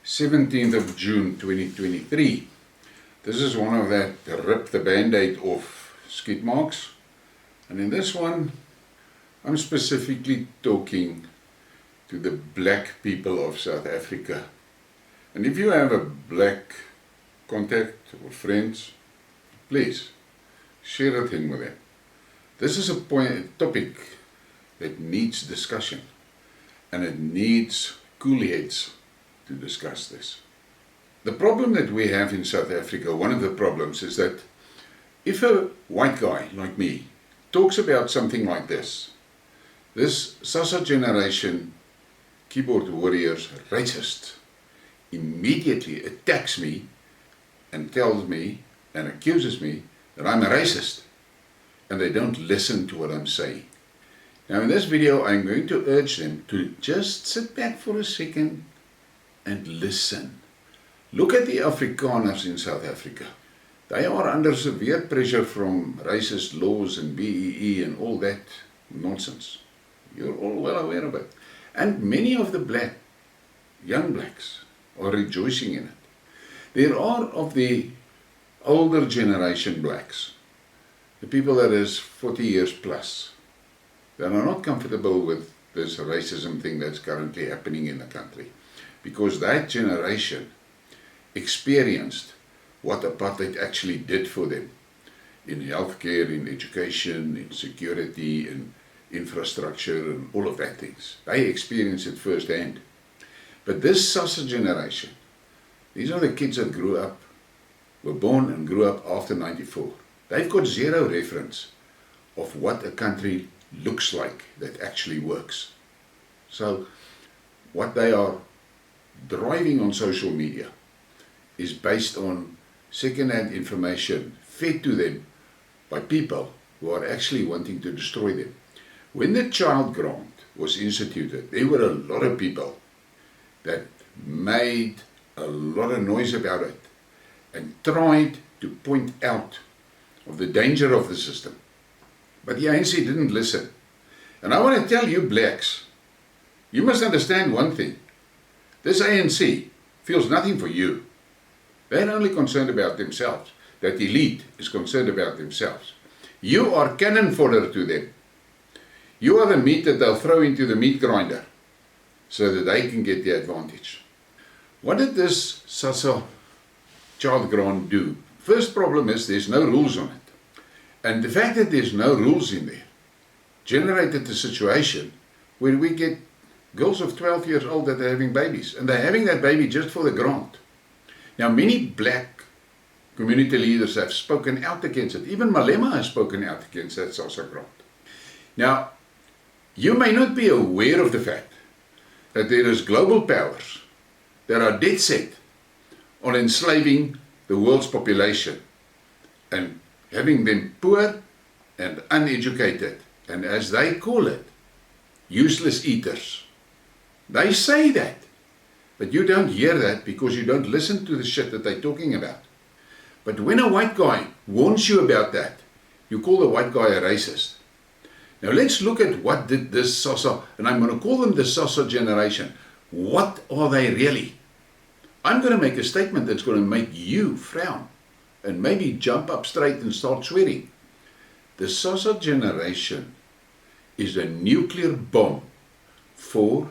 17th of June 2023. This is one of that rip the band-aid off Skidmarks, and in this one I'm specifically talking to the black people of South Africa. And if you have a black contact or friends, please share a thing with them. This is a topic that needs discussion, and it needs cool heads to discuss this. The problem that we have in South Africa, one of the problems, is that if a white guy like me talks about something like this SASSA generation keyboard warriors racist immediately attacks me and tells me and accuses me that I'm a racist, and they don't listen to what I'm saying. Now in this video I'm going to urge them to just sit back for a second and listen. Look at the Afrikaners in South Africa. They are under severe pressure from racist laws and BEE and all that nonsense. You're all well aware of it. And many of the young blacks are rejoicing in it. There are of the older generation blacks, the people that is 40 years plus, that are not comfortable with this racism thing that's currently happening in the country, because that generation experienced what apartheid actually did for them in healthcare, in education, in security, in infrastructure and all of that things. They experienced it firsthand. But this SASSA generation, these are the kids that were born and grew up after 94. They've got zero reference of what a country looks like that actually works. So what they are driving on social media is based on second-hand information fed to them by people who are actually wanting to destroy them. When the child grant was instituted, there were a lot of people that made a lot of noise about it and tried to point out of the danger of the system. But the ANC didn't listen. And I want to tell you blacks, you must understand one thing. This ANC feels nothing for you. They're only concerned about themselves. That elite is concerned about themselves. You are cannon fodder to them. You are the meat that they'll throw into the meat grinder so that they can get the advantage. What did this SASSA child grant do? First problem is there's no rules on it. And the fact that there's no rules in there generated a situation where we get girls of 12 years old that are having babies, and they're having that baby just for the grant. Now many black community leaders have spoken out against it. Even Malema has spoken out against that SASSA grant. Now, you may not be aware of the fact that there is global powers that are dead set on enslaving the world's population and having them poor and uneducated, and as they call it, useless eaters. They say that, but you don't hear that because you don't listen to the shit that they're talking about. But when a white guy warns you about that, you call the white guy a racist. Now let's look at what did this SASSA, and I'm going to call them the SASSA generation. What are they really? I'm going to make a statement that's going to make you frown and maybe jump up straight and start swearing. The SASSA generation is a nuclear bomb for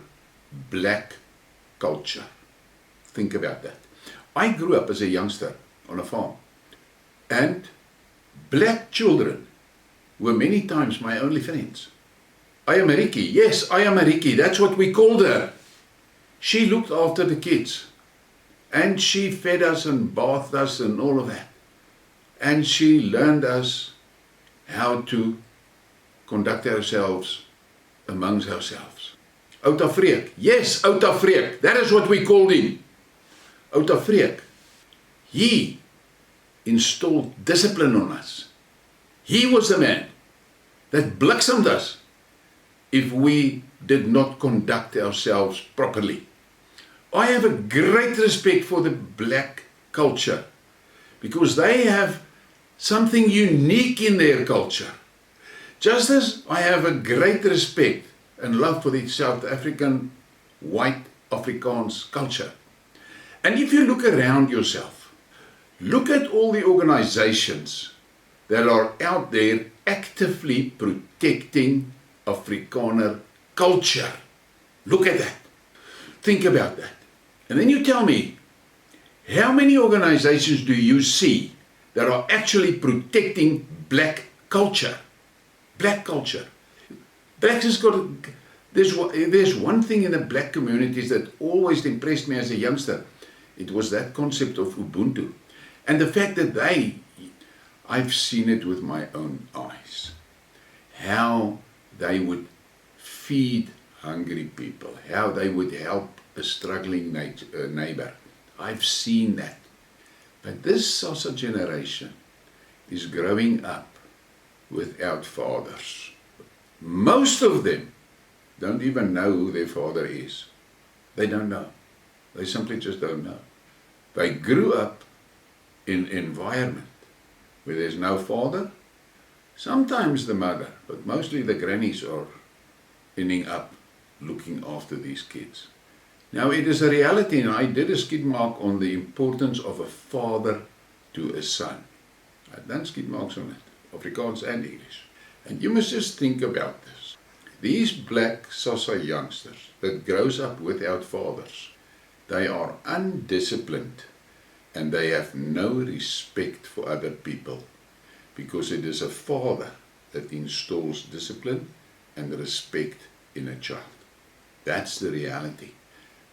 black culture. Think about that. I grew up as a youngster on a farm, and black children were many times my only friends. I am a Ricky. Yes, I am a Ricky. That's what we called her. She looked after the kids, and she fed us and bathed us and all of that. And she learned us how to conduct ourselves amongst ourselves. Outa Freek. Yes, Outa Freek. That is what we called him. Outa Freek. He installed discipline on us. He was the man that bliksemed us if we did not conduct ourselves properly. I have a great respect for the black culture because they have something unique in their culture. Just as I have a great respect and love for the South African white Afrikaans culture. And if you look around yourself, look at all the organizations that are out there actively protecting Afrikaner culture. Look at that. Think about that. And then you tell me, how many organizations do you see that are actually protecting black culture? Black culture. Blacks has got, there's one thing in the black communities that always impressed me as a youngster. It was that concept of Ubuntu. And the fact that I've seen it with my own eyes. How they would feed hungry people. How they would help a struggling neighbor. I've seen that. But this SASSA generation is growing up without fathers. Most of them don't even know who their father is. They don't know. They simply just don't know. They grew up in an environment where there's no father, sometimes the mother, but mostly the grannies are ending up looking after these kids. Now it is a reality, and I did a skidmark on the importance of a father to a son. I've done skidmarks on it, Afrikaans and English. And you must just think about this. These black SASSA youngsters that grows up without fathers, they are undisciplined and they have no respect for other people, because it is a father that installs discipline and respect in a child. That's the reality.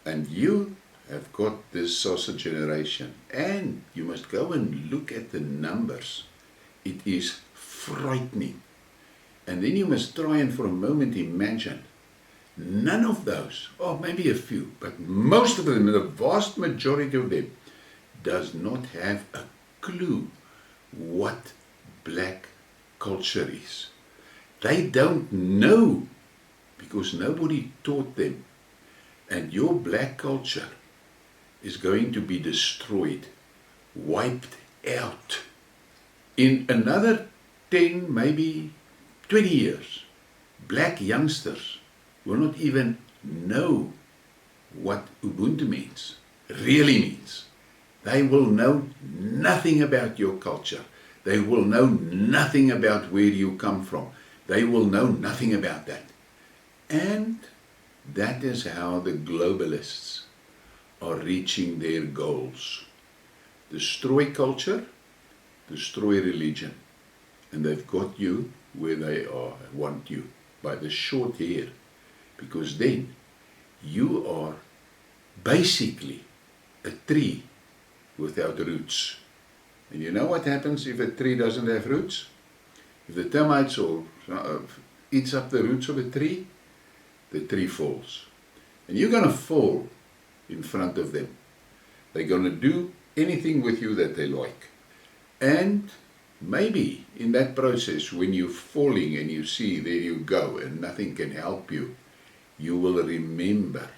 And you have got this SASSA generation, and you must go and look at the numbers. It is frightening. And then you must try and for a moment imagine, none of those, or maybe a few, but most of them, the vast majority of them, does not have a clue what black culture is. They don't know, because nobody taught them. And your black culture is going to be destroyed, wiped out. In another 10, maybe 20 years, black youngsters will not even know what Ubuntu means, really means. They will know nothing about your culture. They will know nothing about where you come from. They will know nothing about that. And that is how the globalists are reaching their goals. Destroy culture, destroy religion. And they've got you where they want you, by the short hair. Because then you are basically a tree without roots. And you know what happens if a tree doesn't have roots? If the termites or eats up the roots of a tree, the tree falls. And you're going to fall in front of them. They're going to do anything with you that they like. And maybe in that process, when you're falling and you see there you go and nothing can help you, you will remember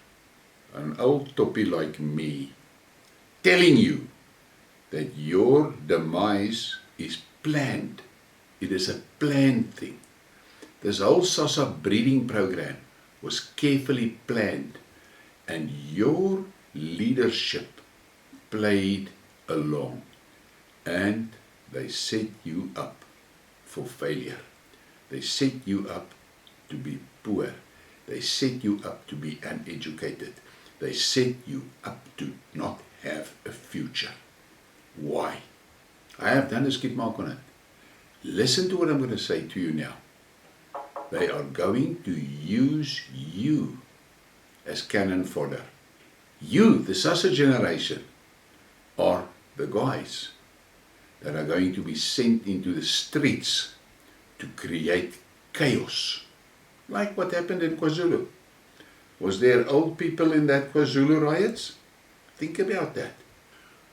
an old toppie like me telling you that your demise is planned. It is a planned thing. This whole SASSA breeding program was carefully planned, and your leadership played along, and they set you up for failure. They set you up to be poor. They set you up to be uneducated. They set you up to not have a future. Why? I have done a skidmark on it. Listen to what I'm going to say to you now. They are going to use you as cannon fodder. You, the SASSA generation, are the guys that are going to be sent into the streets to create chaos. Like what happened in KwaZulu. Was there old people in that KwaZulu riots? Think about that.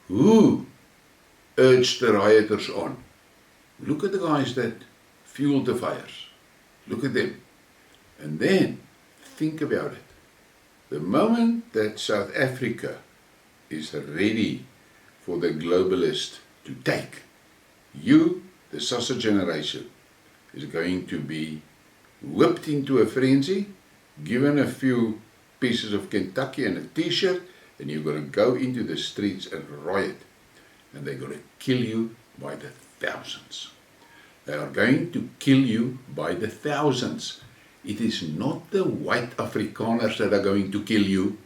Who urged the rioters on? Look at the guys that fueled the fires. Look at them. And then think about it. The moment that South Africa is ready for the globalist to take, you, the SASSA generation, is going to be whipped into a frenzy, given a few pieces of Kentucky and a t-shirt, and you're going to go into the streets and riot, and they're going to kill you by the thousands. They are going to kill you by the thousands. It is not the white Afrikaners that are going to kill you.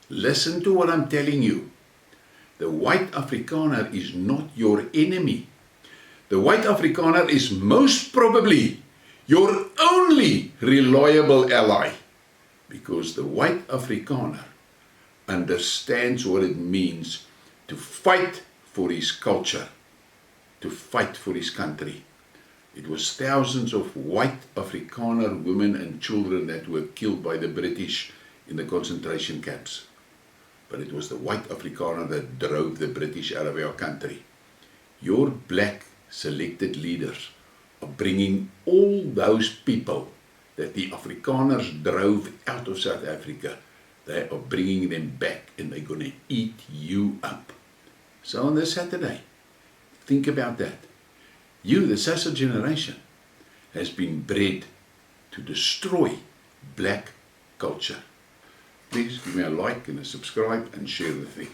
Listen to what I'm telling you. The white Afrikaner is not your enemy. The white Afrikaner is most probably your only reliable ally, because the white Afrikaner understands what it means to fight for his culture, to fight for his country. It was thousands of white Afrikaner women and children that were killed by the British in the concentration camps. But it was the white Afrikaner that drove the British out of our country. Your black selected leaders are bringing all those people that the Afrikaners drove out of South Africa, they are bringing them back, and they're going to eat you up. So on this Saturday, think about that. You, the SASSA generation, has been bred to destroy black culture. Please give me a like and a subscribe and share the thing.